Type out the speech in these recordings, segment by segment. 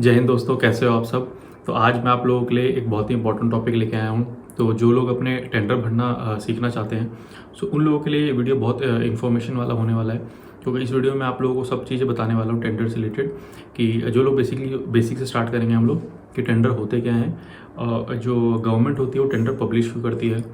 जय हिंद दोस्तों, कैसे हो आप सब। तो आज मैं आप लोगों के लिए एक बहुत ही इंपॉर्टेंट टॉपिक लेके आया हूँ। तो जो लोग अपने टेंडर भरना सीखना चाहते हैं, सो उन लोगों के लिए ये वीडियो बहुत इन्फॉर्मेशन वाला होने वाला है, क्योंकि इस वीडियो में आप लोगों को सब चीज़ें बताने वाला हूँ टेंडर से रिलेटेड। कि जो लोग बेसिक से स्टार्ट करेंगे हम लोग कि टेंडर होते क्या हैं। जो गवर्नमेंट होती है वो टेंडर पब्लिश क्यों करती है,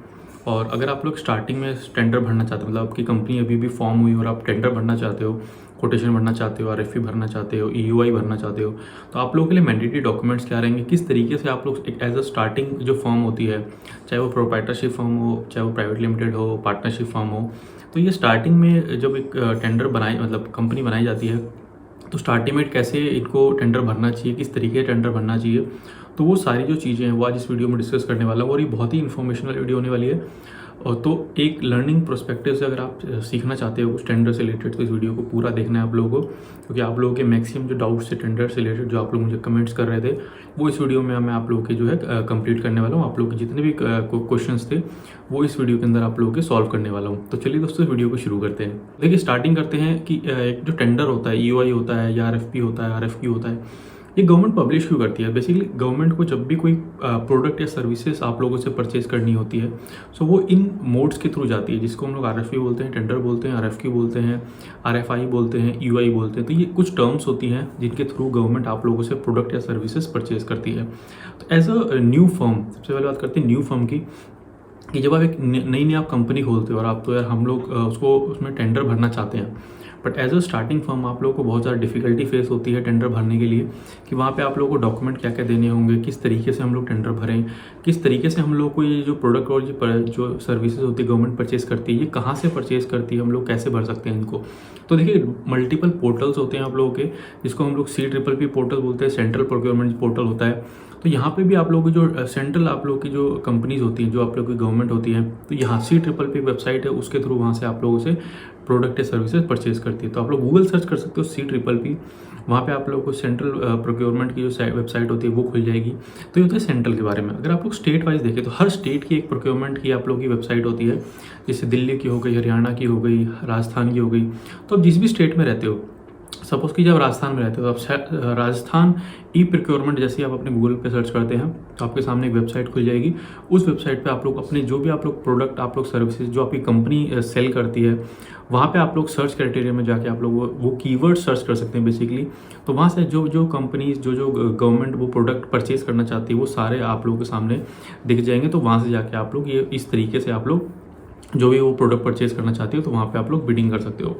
और अगर आप लोग स्टार्टिंग में टेंडर भरना चाहते हो, मतलब आपकी कंपनी अभी भी फॉर्म हुई और आप टेंडर भरना चाहते हो, कोटेशन भरना चाहते हो, आरएफपी भरना चाहते हो, ईयूआई भरना चाहते हो, तो आप लोगों के लिए मैंडेटरी डॉक्यूमेंट्स क्या रहेंगे, किस तरीके से आप लोग एक एज अ स्टार्टिंग जो फॉर्म होती है, चाहे वो प्रोप्राइटरशिप फॉर्म हो, चाहे वो प्राइवेट लिमिटेड हो, पार्टनरशिप फॉर्म हो। तो ये स्टार्टिंग में जब एक टेंडर बनाई मतलब कंपनी बनाई जाती है, तो स्टार्टिंग में कैसे इनको टेंडर भरना चाहिए, किस तरीके से टेंडर भरना चाहिए, तो वो सारी जो चीज़ें हैं वो आज इस वीडियो में डिस्कस करने वाला हूँ। और ये बहुत ही इन्फॉर्मेशनल वीडियो होने वाली है। और तो एक लर्निंग पर्सपेक्टिव से अगर आप सीखना चाहते हो कुछ टेंडर से रिलेटेड, तो इस वीडियो को पूरा देखना है आप लोगों को, क्योंकि आप लोगों के मैक्सिमम जो डाउट्स थे टेंडर से रिलेटेड, जो आप लोग मुझे कमेंट्स कर रहे थे, वो इस वीडियो में मैं आप लोगों के जो है कंप्लीट करने वाला हूँ। आप लोगों के जितने भी क्वेश्चंस थे वो इस वीडियो के अंदर आप लोगों के सॉल्व करने वाला हूँ। तो चलिए दोस्तों, इस वीडियो को शुरू करते हैं। देखिए, स्टार्टिंग करते हैं कि एक जो टेंडर होता है, ईओआई होता है या आरएफपी होता है, आरएफक्यू होता है, ये गवर्नमेंट पब्लिश क्यों करती है। बेसिकली गवर्नमेंट को जब भी कोई प्रोडक्ट या सर्विसेज आप लोगों से परचेज करनी होती है, सो वो इन मोड्स के थ्रू जाती है, जिसको हम लोग आरएफपी बोलते हैं, टेंडर बोलते हैं, आरएफक्यू बोलते हैं, आरएफआई बोलते हैं, ईयूआई बोलते हैं। तो ये कुछ टर्म्स होती हैं जिनके थ्रू गवर्नमेंट आप लोगों से प्रोडक्ट या सर्विसेज परचेज करती है। तो एज अ न्यू फर्म, सबसे पहले बात करते हैं न्यू फर्म की, कि जब आप एक नई आप कंपनी खोलते हो और आप तो यार हम लोग उसको उसमें टेंडर भरना चाहते हैं, but as a starting firm आप लोगों को बहुत ज़्यादा डिफिकल्टी फेस होती है टेंडर भरने के लिए, कि वहाँ पे आप लोगों को डॉक्यूमेंट क्या क्या देने होंगे, किस तरीके से हम लोग टेंडर भरें, किस तरीके से हम लोग को ये जो प्रोडक्ट और जो सर्विसेज होती है गवर्नमेंट परचेज करती है, ये कहाँ से परचेज करती है, हम लोग कैसे भर सकते हैं इनको। तो देखिए, मल्टीपल पोर्टल्स होते हैं आप लोगों के, जिसको हम लोग CPPP पोर्टल बोलते हैं, सेंट्रल प्रोक्योरमेंट पोर्टल होता है। तो यहाँ पे भी आप लोगों की जो सेंट्रल आप लोगों की जो कंपनीज होती हैं, जो आप लोगों की गवर्नमेंट होती है, तो यहाँ CPPP वेबसाइट है, उसके थ्रू वहाँ से आप लोगों से प्रोडक्ट या सर्विसेज परचेज करती है। तो आप लोग गूगल सर्च कर सकते हो CPPP, वहाँ पे आप लोगों को सेंट्रल प्रोक्योरमेंट की जो वेबसाइट होती है वो खुल जाएगी। तो ये होता है सेंट्रल के बारे में। अगर आप लोग स्टेट वाइज देखें तो हर स्टेट की एक प्रोक्योरमेंट की आप लोगों की वेबसाइट होती है, जैसे दिल्ली की हो गई, हरियाणा की हो गई, राजस्थान की हो गई। तो आप जिस भी स्टेट में रहते हो, सपोज कि जब राजस्थान में रहते हो तो आप राजस्थान ई प्रोक्योरमेंट जैसे आप अपने गूगल पे सर्च करते हैं तो आपके सामने एक वेबसाइट खुल जाएगी। उस वेबसाइट पे आप लोग अपने जो भी आप लोग प्रोडक्ट, आप लोग सर्विसेज जो आपकी कंपनी सेल करती है, वहाँ पे आप लोग सर्च क्राइटेरिया में जाके आप लोग वो कीवर्ड सर्च कर सकते हैं बेसिकली। तो वहाँ से जो कंपनीज जो गवर्नमेंट वो प्रोडक्ट परचेज करना चाहती है, वो सारे आप लोगों के सामने दिख जाएंगे। तो वहाँ से जाके आप लोग ये इस तरीके से आप लोग जो भी वो प्रोडक्ट परचेज करना चाहते हो, तो वहाँ पे आप लोग बिडिंग कर सकते हो।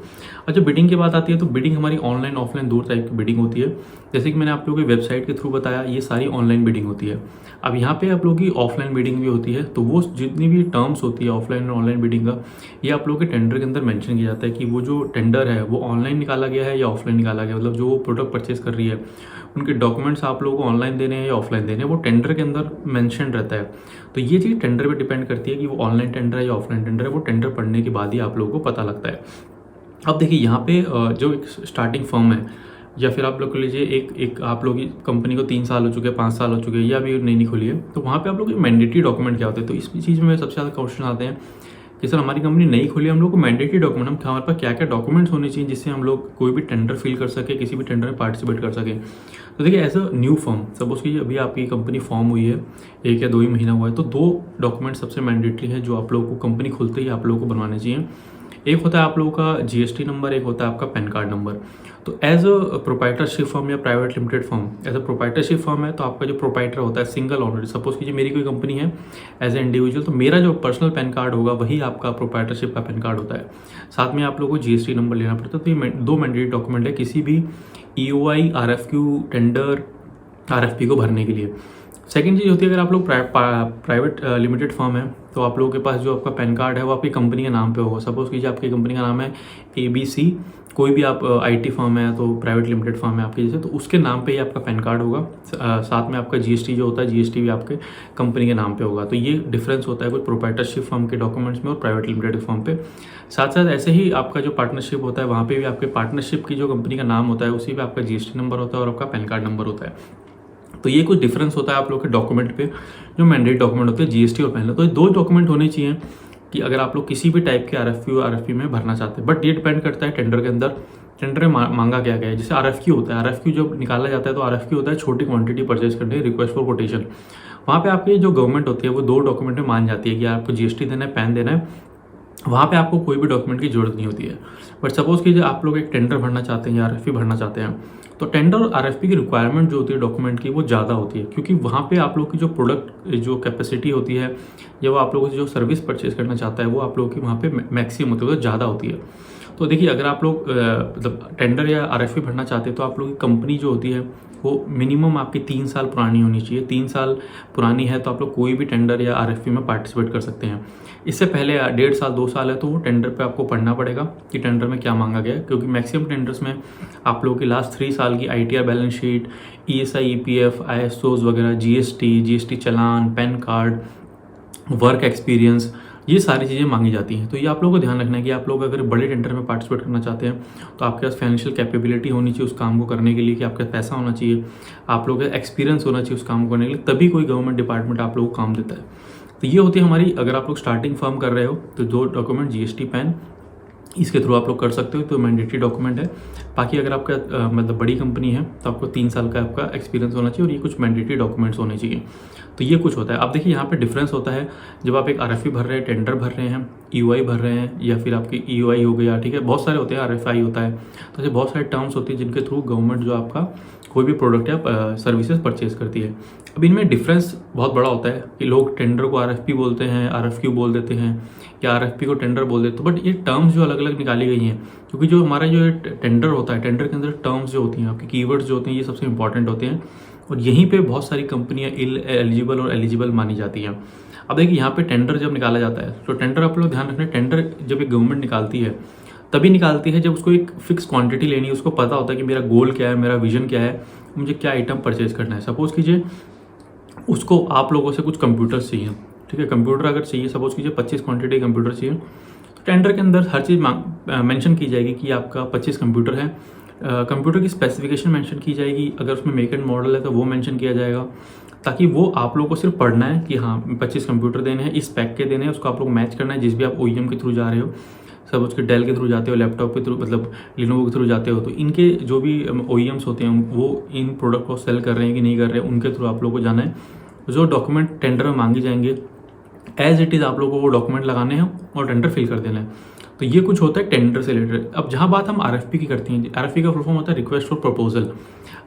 अच्छा, बिडिंग की बात आती है तो बिडिंग हमारी ऑनलाइन ऑफलाइन दो टाइप की बिडिंग होती है। जैसे कि मैंने आप लोगों की वेबसाइट के थ्रू बताया, ये सारी ऑनलाइन बिडिंग होती है। अब यहाँ पे आप लोगों की ऑफलाइन बिडिंग भी होती है। तो वो जितनी भी टर्म्स होती है ऑफलाइन और ऑनलाइन बिडिंग का, ये आप लोगों के टेंडर के अंदर मेंशन किया जाता है कि वो जो टेंडर है वो ऑनलाइन निकाला गया है या ऑफलाइन निकाला गया। मतलब जो वो प्रोडक्ट परचेज कर रही है, उनके डॉक्यूमेंट्स आप लोगों को ऑनलाइन देने हैं या ऑफलाइन देने हैं, वो टेंडर के अंदर मेंशन रहता है। तो ये चीज़ टेंडर पे डिपेंड करती है कि वो ऑनलाइन टेंडर है या ऑफलाइन टेंडर है, वो टेंडर पढ़ने के बाद ही आप लोगों को पता लगता है। अब देखिए, यहाँ पे जो एक स्टार्टिंग फर्म है, या फिर आप लोग को लीजिए एक आप लोग की कंपनी को 3 साल हो चुके हैं, 5 साल हो चुके हैं, या अभी नई खुली है, तो वहाँ पे आप लोग मैंडेटरी डॉक्यूमेंट क्या होते हैं। तो इस चीज़ में सबसे ज़्यादा क्वेश्चन आते हैं कि सर हमारी कंपनी नई खुली है, हम लोग को मैंडेटरी डॉक्यूमेंट, हमारे पास क्या क्या डॉक्यूमेंट्स होने चाहिए जिससे हम लोग कोई भी टेंडर फिल कर सके, किसी भी टेंडर में पार्टिसिपेट कर सके। तो देखिए, as a new firm, suppose कि अभी आपकी कंपनी फॉर्म हुई है, 1 या 2 ही महीना हुआ है, तो 2 डॉक्यूमेंट सबसे मैंडेटरी है जो आप लोगों को कंपनी खुलते ही आप लोगों को बनवाने चाहिए। एक होता है आप लोगों का GST नंबर, एक होता है आपका पैन कार्ड नंबर। तो एज अ प्रोप्राइटरशिप फर्म या private limited firm, as a proprietorship firm है तो आपका जो प्रोप्राइटर होता है सिंगल ओनर, सपोज कीजिए मेरी कोई कंपनी है एज ए इंडिविजुअल, तो मेरा जो पर्सनल पैन कार्ड होगा वही आपका प्रोप्राइटरशिप का पैन कार्ड होता है। साथ में आप लोगों को GST नंबर लेना पड़ता है। तो ये 2 मैंडेटरी डॉक्यूमेंट है किसी भी EOI, RFQ, टेंडर, RFP को भरने के लिए। सेकेंड चीज़ होती है, अगर आप लोग प्राइवेट लिमिटेड फर्म है तो आप लोगों के पास जो आपका पैन कार्ड है वो आपकी कंपनी के नाम पे होगा। सपोज कीजिए आपकी कंपनी का नाम है ABC, कोई भी आप IT फर्म है तो प्राइवेट लिमिटेड फर्म है आपकी जैसे, तो उसके नाम पे ही आपका पैन कार्ड होगा। साथ में आपका GST जो होता है, GST भी आपके कंपनी के नाम पे होगा। तो ये डिफरेंस होता है कुछ प्रोप्राइटरशिप फर्म के डॉक्यूमेंट्स में और प्राइवेट लिमिटेड फर्म पे। साथ साथ ऐसे ही आपका जो पार्टनरशिप होता है, वहाँ पे भी आपके पार्टनरशिप की जो कंपनी का नाम होता है उसी पे आपका GST नंबर होता है और आपका पैन कार्ड नंबर होता है। तो ये कुछ डिफरेंस होता है आप लोग के डॉक्यूमेंट पे, जो मैंडेटरी डॉक्यूमेंट होते हैं GST और पैन। तो ये 2 डॉक्यूमेंट होने चाहिए कि अगर आप लोग किसी भी टाइप के RFQ में भरना चाहते हैं। बट ये डिपेंड करता है टेंडर के अंदर टेंडर में मांगा क्या गया है। जैसे RFQ होता है, RFQ जब निकाला जाता है तो RFQ होता है छोटी क्वांटिटी परचेज करने, रिक्वेस्ट फॉर कोटेशन। वहाँ पे आपकी जो गवर्नमेंट होती है वो 2 डॉक्यूमेंट में मान जाती है कि आपको GST देना है, पैन देना है। वहाँ पे आपको कोई भी डॉक्यूमेंट की ज़रूरत नहीं होती है। बट सपोज़ कीजिए आप लोग एक टेंडर भरना चाहते हैं या RFP भरना चाहते हैं, तो टेंडर और RFP की रिक्वायरमेंट जो होती है डॉक्यूमेंट की वो ज़्यादा होती है, क्योंकि वहाँ पे आप लोग की जो प्रोडक्ट जो कैपेसिटी होती है या वो आप लोगों से जो सर्विस परचेज करना चाहता है वो आप लोगों की वहाँ पे मैक्सिमम होती है, तो ज़्यादा होती है। तो देखिए, अगर आप लोग मतलब टेंडर या RFP भरना चाहते हैं तो आप लोग की कंपनी जो होती है वो मिनिमम आपकी 3 साल पुरानी होनी चाहिए। 3 साल पुरानी है तो आप लोग कोई भी टेंडर या RFP में पार्टिसिपेट कर सकते हैं। इससे पहले 1.5 साल 2 साल है तो वो टेंडर पे आपको पढ़ना पड़ेगा कि टेंडर में क्या मांगा गया है, क्योंकि मैक्सिमम टेंडर्स में आप लोगों की लास्ट 3 साल की ITR balance sheet, ESI EPF ISOs वगैरह, GST चालान, पैन कार्ड, वर्क एक्सपीरियंस, ये सारी चीज़ें मांगी जाती हैं। तो ये आप लोगों को ध्यान रखना है कि आप लोग अगर बड़े टेंडर में पार्टिसिपेट करना चाहते हैं तो आपके पास फाइनेंशियल कैपेबिलिटी होनी चाहिए उस काम को करने के लिए, कि आपके पास पैसा होना चाहिए, आप लोगों का एक्सपीरियंस होना चाहिए उस काम को करने के लिए, तभी कोई गवर्नमेंट डिपार्टमेंट आप लोगों को काम देता है। तो ये होती है हमारी, अगर आप लोग स्टार्टिंग फर्म कर रहे हो तो 2 डॉक्यूमेंट GST पैन, इसके थ्रू आप लोग कर सकते हो, तो मैंडेटरी डॉक्यूमेंट है। बाकी अगर आपका मतलब बड़ी कंपनी है तो आपको 3 साल का आपका एक्सपीरियंस होना चाहिए और ये कुछ मैंडेटरी डॉक्यूमेंट्स होने चाहिए। तो ये कुछ होता है। अब देखिए यहाँ पे डिफरेंस होता है जब आप एक RFP भर रहे हैं, टेंडर भर रहे हैं, EOI भर रहे हैं, या फिर आपकी EOI हो गया, ठीक है, बहुत सारे होते हैं, RFI होता है। तो ऐसे बहुत सारे टर्म्स होती है जिनके थ्रू गवर्नमेंट जो आपका कोई भी प्रोडक्ट या सर्विसेज परचेज करती है। अब इनमें डिफरेंस बहुत बड़ा होता है कि लोग टेंडर को RFP बोलते हैं, RFQ बोल देते हैं, या RFP को टेंडर बोल देते हैं। बट ये टर्म्स जो अलग अलग निकाली गई हैं, क्योंकि जो हमारा जो टेंडर होता है, टेंडर के अंदर टर्म्स जो होती हैं, आपके कीवर्ड्स जो होते हैं, ये सबसे इंपॉर्टेंट होते हैं और यहीं पे बहुत सारी कंपनियां एलिजिबल और एलिजिबल मानी जाती हैं। अब देखिए यहाँ पे टेंडर जब निकाला जाता है तो टेंडर आप लोग ध्यान रखना, टेंडर जब एक गवर्नमेंट निकालती है तभी निकालती है जब उसको एक फिक्स क्वांटिटी लेनी है, उसको पता होता है कि मेरा गोल क्या है, मेरा विजन क्या है, मुझे क्या आइटम परचेज करना है। सपोज़ कीजिए उसको आप लोगों से कुछ कंप्यूटर्स चाहिए, ठीक है, कंप्यूटर अगर चाहिए, सपोज़ कीजिए 25 क्वांटिटी कंप्यूटर चाहिए, तो टेंडर के अंदर हर चीज़ मेंशन की जाएगी कि आपका 25 कंप्यूटर है। कंप्यूटर की स्पेसिफिकेशन मेंशन की जाएगी, अगर उसमें मेक एंड मॉडल है तो वो मेंशन किया जाएगा, ताकि वो आप लोगों को सिर्फ पढ़ना है कि हाँ 25 कंप्यूटर देने हैं, इस पैक के देने हैं, उसको आप लोग मैच करना है जिस भी आप OEM के थ्रू जा रहे हो। सब उसके डेल के थ्रू जाते हो, लैपटॉप के थ्रू मतलब लिनोवो के थ्रू जाते हो, तो इनके जो भी OEMs होते हैं वो इन प्रोडक्ट को सेल कर रहे हैं कि नहीं कर रहे हैं, उनके थ्रू आप लोग को जाना है। जो डॉक्यूमेंट टेंडर में मांगे जाएंगे एज इट इज़ आप लोगों को वो डॉक्यूमेंट लगाने हैं और टेंडर फिल कर देना है। तो ये कुछ होता है टेंडर से रिलेटेड। अब जहाँ बात हम RFP की करते हैं, RFP का फुल फॉर्म होता है रिक्वेस्ट फॉर प्रपोजल।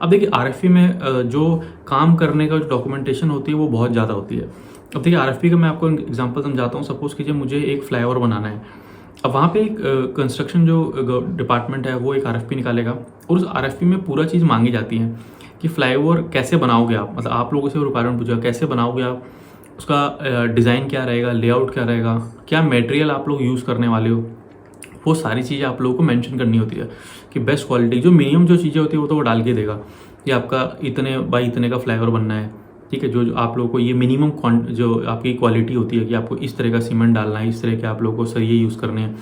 अब देखिए RFP में जो काम करने का जो डॉक्यूमेंटेशन होती है वो बहुत ज़्यादा होती है। अब देखिए RFP का मैं आपको एग्जांपल समझाता हूँ। सपोज़ कीजिए मुझे एक फ्लाईओवर बनाना है। अब वहाँ पे एक कंस्ट्रक्शन जो डिपार्टमेंट है वो एक RFP निकालेगा और उस RFP में पूरा चीज़ मांगी जाती है कि फ्लाईओवर कैसे बनाओगे आप, मतलब आप लोगों से वो रिक्वायरमेंट पूछेगा कैसे बनाओगे आप, उसका डिज़ाइन क्या रहेगा, लेआउट क्या रहेगा, क्या मटेरियल आप लोग यूज़ करने वाले हो, वो सारी चीज़ें आप लोगों को मेंशन करनी होती है कि बेस्ट क्वालिटी, जो मिनिमम जो चीज़ें होती है वो तो वो डाल के देगा कि आपका इतने बाई इतने का फ्लाईओवर बनना है, ठीक है। जो आप लोगों को ये मिनिमम जो आपकी क्वालिटी होती है कि आपको इस तरह का सीमेंट डालना है, इस तरह के आप लोगों को सरिये यूज़ करने हैं,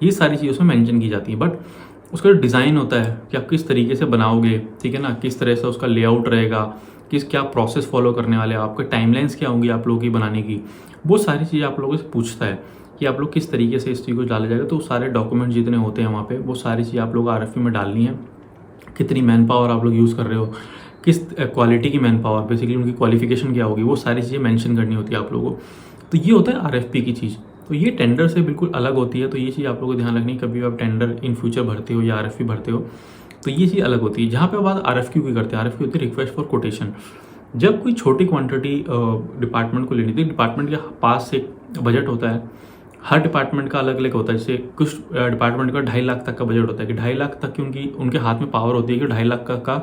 ये सारी चीज़ें उसमें मेंशन की जाती हैं। बट उसका जो डिज़ाइन होता है कि आप किस तरीके से बनाओगे, ठीक है ना, किस तरह से उसका लेआउट रहेगा, क्या प्रोसेस फॉलो करने वाले, आपके टाइमलाइंस क्या होंगी आप लोगों की बनाने की, वो सारी चीज़ें आप लोगों से पूछता है कि आप लोग किस तरीके से इस चीज़ को डाला जाएगा। तो सारे डॉक्यूमेंट जितने होते हैं वहाँ पे वो सारी चीज़ आप लोग RFP में डालनी है। कितनी मैन पावर आप लोग यूज़ कर रहे हो, किस क्वालिटी की मैन पावर, बेसिकली उनकी क्वालिफिकेशन क्या होगी, वो सारी चीज़ें मेंशन करनी होती है आप लोगों को। तो ये होता है RFP की चीज़। तो ये टेंडर से बिल्कुल अलग होती है। तो ये चीज़ आप लोगों को ध्यान रखनी, कभी आप टेंडर इन फ्यूचर भरते हो या RFP भरते हो तो ये चीज़ अलग होती है। जहाँ पे बात RFQ की करते हैं, RFQ होती है रिक्वेस्ट फॉर कोटेशन। जब कोई छोटी क्वांटिटी डिपार्टमेंट को लेनी थी, डिपार्टमेंट के पास एक बजट होता है, हर डिपार्टमेंट का अलग अलग होता है। जैसे कुछ डिपार्टमेंट का 2.5 लाख तक का बजट होता है कि 2.5 लाख तक की उनके हाथ में पावर होती है कि 2.5 लाख का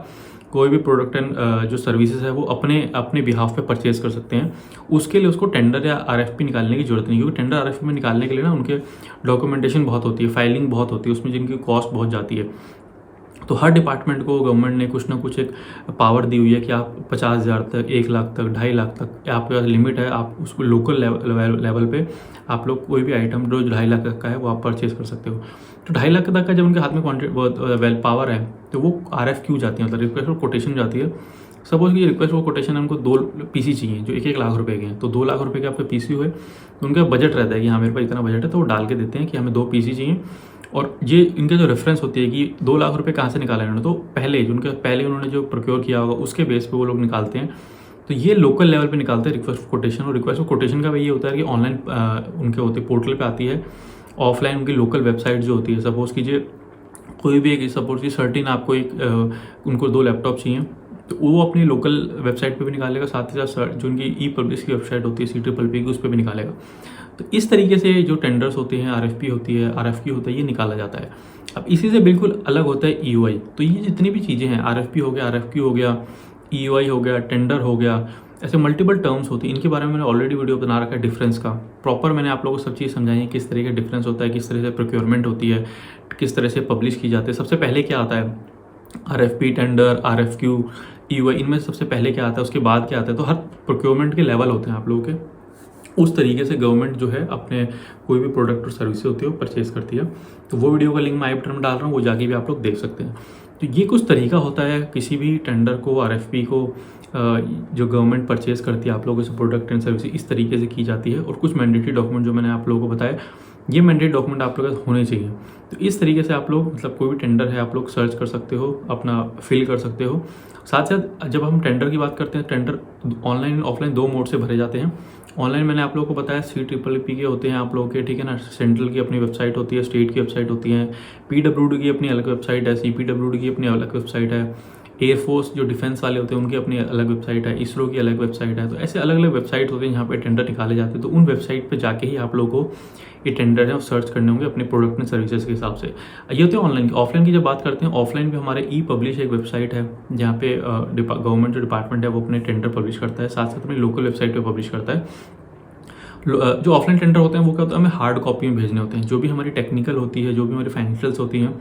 कोई भी प्रोडक्ट एंड जो सर्विसेज है वो अपने बिहाफ पे परचेज कर सकते हैं। उसके लिए उसको टेंडर या RFP निकालने की जरूरत नहीं, क्योंकि टेंडर RFP में निकालने के लिए ना उनके डॉक्यूमेंटेशन बहुत होती है, फाइलिंग बहुत होती है, उसमें जिनकी कॉस्ट बहुत जाती है। तो हर डिपार्टमेंट को गवर्नमेंट ने कुछ ना कुछ एक पावर दी हुई है कि आप 50,000 तक, 1 लाख तक, 2.5 लाख तक आपके पास लिमिट है। आप उसको लोकल लेवल पे आप लोग कोई भी आइटम जो 2.5 लाख तक का है वो आप परचेज कर सकते हो। तो 2.5 लाख तक का जब उनके हाथ में पावर है तो वो RFQ जाती है, मतलब रिक्वेस्ट फॉर कोटेशन जाती है। सपोज कि रिक्वेस्ट फॉर कोटेशन है, उनको 2 PC चाहिए जो 1-1 लाख रुपए के हैं। तो 2 लाख रुपए के आपके PC हुए तो उनका बजट रहता है कि हाँ मेरे पास इतना बजट है, तो वो डाल के देते हैं कि हमें 2 PC चाहिए और ये इनके जो रेफरेंस होती है कि 2 लाख रुपए कहाँ से निकाला इन्होंने, तो पहले उन्होंने जो प्रोक्योर किया होगा उसके बेस पे वो लोग निकालते हैं। तो ये लोकल लेवल पे निकालते हैं रिक्वेस्ट फॉर कोटेशन, और रिक्वेस्ट फॉर कोटेशन का भी ये होता है कि ऑनलाइन उनके होते पोर्टल पे आती है, ऑफलाइन उनकी लोकल वेबसाइट जो होती है। सपोज़ कीजिए कोई भी एक सपोज की सर्टिन आपको उनको 2 लैपटॉप चाहिए, तो वो अपनी लोकल वेबसाइट पे भी निकालेगा, साथ ही साथ जो उनकी ई पब्लिश की वेबसाइट होती है CPPP की, उस पर भी निकालेगा। तो इस तरीके से जो टेंडर्स होते हैं, RFP होती है, RFQ होता है, ये निकाला जाता है। अब इसी से बिल्कुल अलग होता है EOI। तो ये जितनी भी चीज़ें हैं, RFP हो गया, RFQ हो गया, EOI हो गया, टेंडर हो गया, ऐसे मल्टीपल टर्म्स होती हैं। इनके बारे में मैंने ऑलरेडी वीडियो बना रखा है डिफरेंस का, प्रॉपर मैंने आप लोगों को सब चीज़ समझाई है, किस तरह का डिफरेंस होता है, किस तरह से प्रोक्योरमेंट होती है, किस तरह से पब्लिश की जाती है। सबसे पहले क्या आता है, RFP, टेंडर, RFQ, EOI, इनमें सबसे पहले क्या आता है, उसके बाद क्या आता है। तो हर प्रोक्योरमेंट के लेवल होते हैं आप लोगों के। उस तरीके से गवर्नमेंट जो है अपने कोई भी प्रोडक्ट और सर्विस होती है वो परचेज करती है। तो वो वीडियो का लिंक मैं आई बटन में डाल रहा हूँ, वो जाके भी आप लोग देख सकते हैं। तो ये कुछ तरीका होता है किसी भी टेंडर को, RFP को जो गवर्नमेंट परचेज करती है आप लोगों से प्रोडक्ट एंड सर्विस, इस तरीके से की जाती है। और कुछ मैंडेटरी डॉक्यूमेंट जो मैंने आप लोगों को बताया, ये मैंडेटरी डॉक्यूमेंट आप लोगों के होने चाहिए। तो इस तरीके से आप लोग मतलब कोई भी टेंडर है आप लोग सर्च कर सकते हो, अपना फिल कर सकते हो। साथ साथ जब हम टेंडर की बात करते हैं, टेंडर ऑनलाइन ऑफलाइन 2 मोड से भरे जाते हैं। ऑनलाइन मैंने आप लोगों को बताया CPPP के होते हैं आप लोगों के, ठीक है ना। सेंट्रल की अपनी वेबसाइट होती है, स्टेट की वेबसाइट होती है, PWD की अपनी अलग वेबसाइट है, CPWD की अपनी अलग वेबसाइट है, एयरफोर्स जो डिफेंस वाले होते हैं उनकी अपनी अलग वेबसाइट है, इसरो की अलग वेबसाइट है। तो ऐसे अलग अलग वेबसाइट होते हैं जहाँ पे टेंडर निकाले जाते हैं। तो उन वेबसाइट पे जाके ही आप लोगों को ये टेंडर है वो सर्च करने होंगे अपने प्रोडक्ट एंड सर्विसेज के हिसाब से। ये होते हैं ऑनलाइन की। ऑफलाइन की जब बात करते हैं, ऑफलाइन भी हमारे E-पब्लिश एक वेबसाइट है जहाँ पे गवर्नमेंट जो डिपार्टमेंट है वो अपने टेंडर पब्लिश करता है, साथ साथ अपनी लोकल वेबसाइट पर पब्लिश करता है। जो ऑफलाइन टेंडर होते हैं वो क्या होता है, हमें हार्ड कॉपी में भेजने होते हैं। जो भी हमारी टेक्निकल होती है, जो भी हमारी फाइनेंशियल्स होती हैं,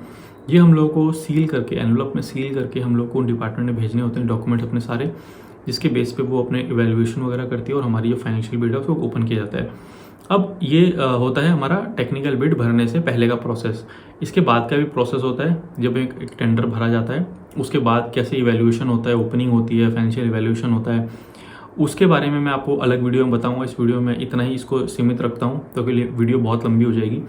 ये हम लोगों को सील करके, एनवलप में सील करके हम लोग को उन डिपार्टमेंट में भेजने होते हैं डॉक्यूमेंट अपने सारे, जिसके बेस पे वो अपने इवैल्यूएशन वगैरह करती है और हमारी जो फाइनेंशियल बिड है उसको ओपन किया जाता है। अब ये होता है हमारा टेक्निकल बिड भरने से पहले का प्रोसेस। इसके बाद का भी प्रोसेस होता है, जब एक टेंडर भरा जाता है उसके बाद कैसे इवैल्यूएशन होता है, ओपनिंग होती है, फाइनेंशियल इवैल्यूएशन होता है, उसके बारे में मैं आपको अलग वीडियो में बताऊंगा। इस वीडियो में इतना ही इसको सीमित रखता हूं क्योंकि वीडियो बहुत लंबी हो जाएगी।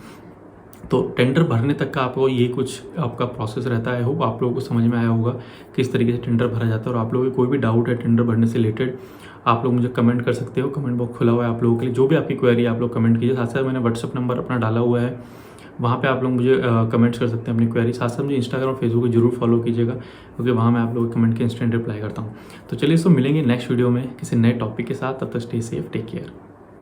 तो टेंडर भरने तक का आपको ये कुछ आपका प्रोसेस रहता है। होप आप लोगों को समझ में आया होगा किस तरीके से टेंडर भरा जाता है। और आप लोगों को कोई भी डाउट है टेंडर भरने से रिलेटेड, आप लोग मुझे कमेंट कर सकते हो। कमेंट बॉक्स खुला हुआ है आप लोगों के लिए, जो भी आपकी क्वेरी है आप लोग कमेंट कीजिए। साथ साथ मैंने व्हाट्सअप नंबर अपना डाला हुआ है, वहाँ पे आप लोग मुझे कमेंट्स कर सकते हैं अपनी क्वेरी। साथ साथ मुझे इंस्टाग्राम फेसबुक को जरूर फॉलो कीजिएगा क्योंकि वहाँ मैं आप लोगों के कमेंट के इंस्टेंट रिप्लाई करता हूँ। तो चलिए इसको मिलेंगे नेक्स्ट वीडियो में किसी नए टॉपिक के साथ। तब तक स्टे सेफ, टेक केयर।